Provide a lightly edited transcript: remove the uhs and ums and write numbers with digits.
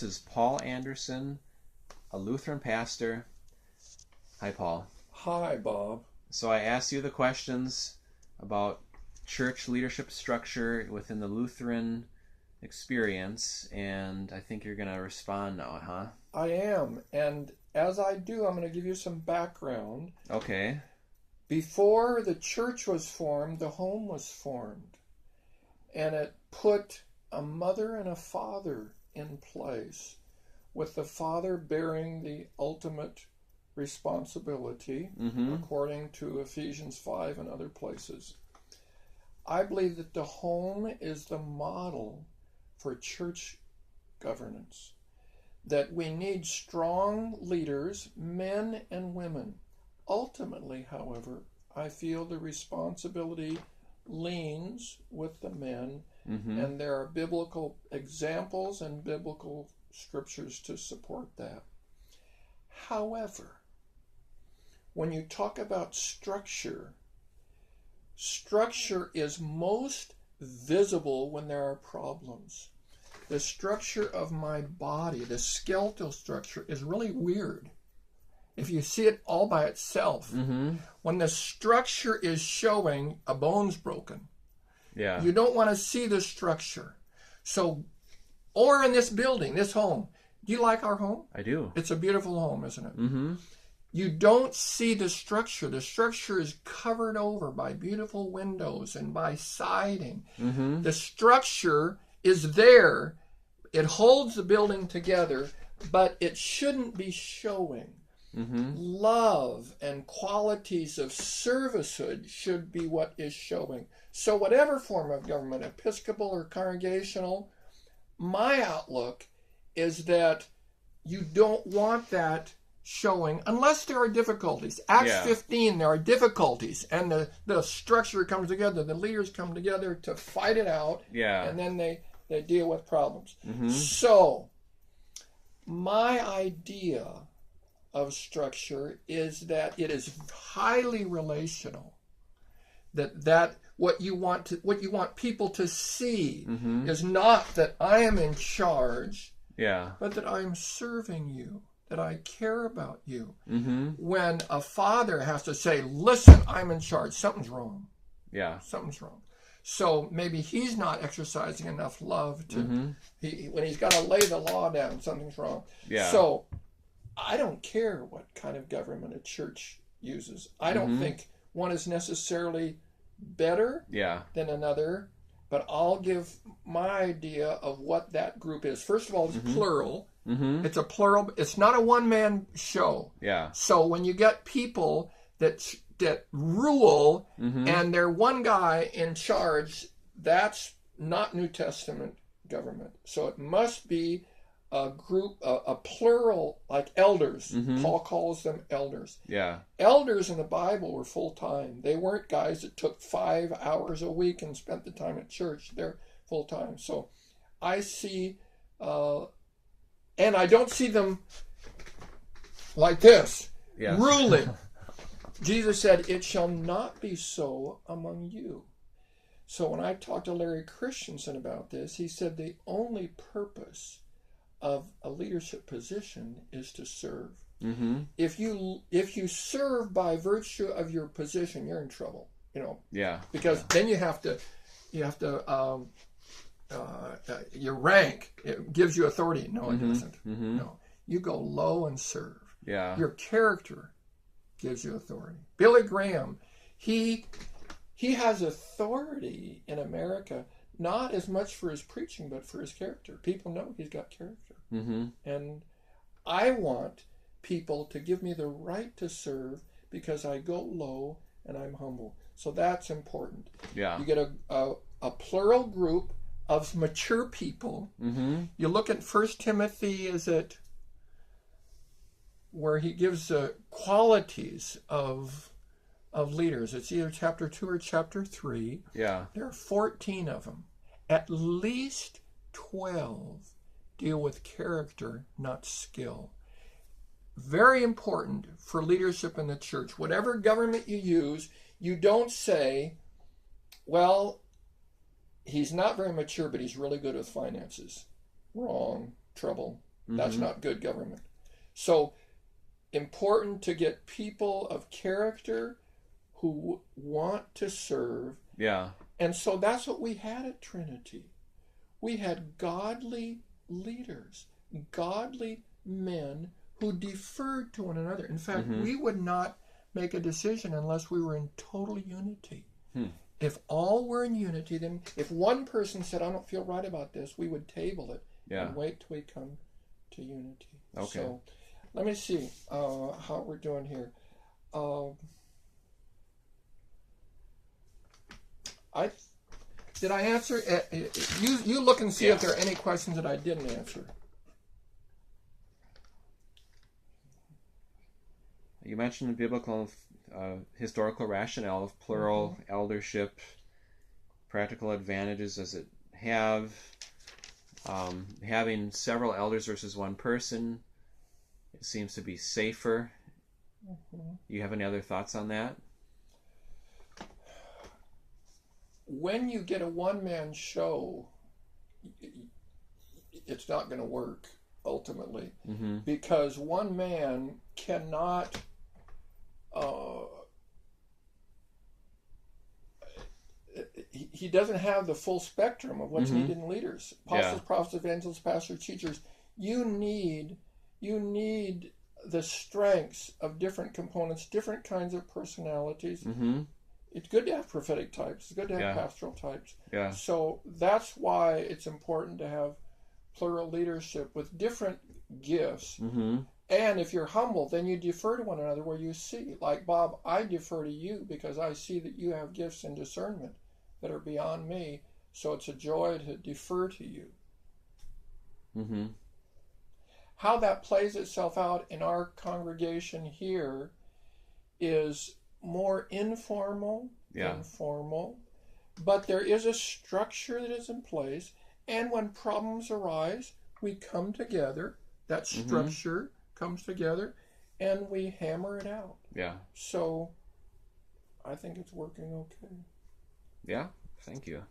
This is Paul Anderson, a Lutheran pastor. Hi, Paul. Hi, Bob. So I asked you the questions about church leadership structure within the Lutheran experience, and I think you're going to respond now, huh? I am, and as I do, I'm going to give you some background. Okay. Before the church was formed, the home was formed, and it put a mother and a father in place, with the father bearing the ultimate responsibility, according to Ephesians 5 and other places. I believe that the home is the model for church governance, that we need strong leaders, men and women. Ultimately, however, I feel the responsibility leans with the men, and there are biblical examples and biblical scriptures to support that. However, when you talk about structure, structure is most visible when there are problems. The structure of my body, the skeletal structure, is really weird. If you see it all by itself, when the structure is showing a bone's broken, you don't want to see the structure. So, or in this building, this home. Do you like our home? I do. It's a beautiful home, isn't it? You don't see the structure. The structure is covered over by beautiful windows and by siding. The structure is there. It holds the building together, but it shouldn't be showing. Love and qualities of servicehood should be what is showing. So whatever form of government, Episcopal or congregational, my outlook is that you don't want that showing unless there are difficulties. Acts 15, there are difficulties, and the structure comes together, the leaders come together to fight it out, and then they deal with problems. So my idea of structure is that it is highly relational, that what you want people to see is not that I am in charge, but that I'm serving you, that I care about you. When a father has to say, listen, I'm in charge, something's wrong. Something's wrong. So maybe he's not exercising enough love to, when he's got to lay the law down, something's wrong. So I don't care what kind of government a church uses. I don't think one is necessarily better than another, but I'll give my idea of what that group is. First of all, it's plural. It's a plural. It's not a one-man show. So when you get people that rule and they're one guy in charge, that's not New Testament government. So it must be a group, a plural, like elders. Paul calls them elders. Elders in the Bible were full-time. They weren't guys that took 5 hours a week and spent the time at church. They're full-time. So I see, and I don't see them like this, ruling. Jesus said, it shall not be so among you. So when I talked to Larry Christensen about this, he said the only purpose of a leadership position is to serve. If you serve by virtue of your position, you're in trouble. Because then you have to your rank, it gives you authority. No, it doesn't. No, you go low and serve. Your character gives you authority. Billy Graham, he has authority in America, not as much for his preaching, but for his character. People know he's got character. And I want people to give me the right to serve because I go low and I'm humble. So that's important. You get a plural group of mature people. You look at 1 Timothy, is it where he gives the qualities of leaders. It's either chapter 2 or chapter 3. There are 14 of them. At least 12 deal with character, not skill. Very important for leadership in the church. Whatever government you use, you don't say, well, he's not very mature, but he's really good with finances. Wrong. Trouble. That's not good government. So important to get people of character who want to serve. Yeah. And so that's what we had at Trinity. We had godly leaders, godly men who deferred to one another. In fact, we would not make a decision unless we were in total unity. If all were in unity, then if one person said, I don't feel right about this, we would table it and wait till we come to unity. Okay. So let me see how we're doing here. Did I answer? You look and see if there are any questions that I didn't answer. You mentioned the biblical, historical rationale of plural eldership. Practical advantages does it have? Having several elders versus one person, it seems to be safer. You have any other thoughts on that? When you get a one-man show, it's not going to work ultimately, because one man cannot he doesn't have the full spectrum of what's needed in leaders. Apostles, prophets, evangelists, pastors, teachers. You need the strengths of different components, different kinds of personalities. It's good to have prophetic types. It's good to have pastoral types. Yeah. So that's why it's important to have plural leadership with different gifts. And if you're humble, then you defer to one another where you see. Like, Bob, I defer to you because I see that you have gifts and discernment that are beyond me. So it's a joy to defer to you. How that plays itself out in our congregation here is more informal than formal, but there is a structure that is in place, and when problems arise, we come together. That structure comes together, and we hammer it out. Yeah. So I think it's working okay. Yeah, thank you.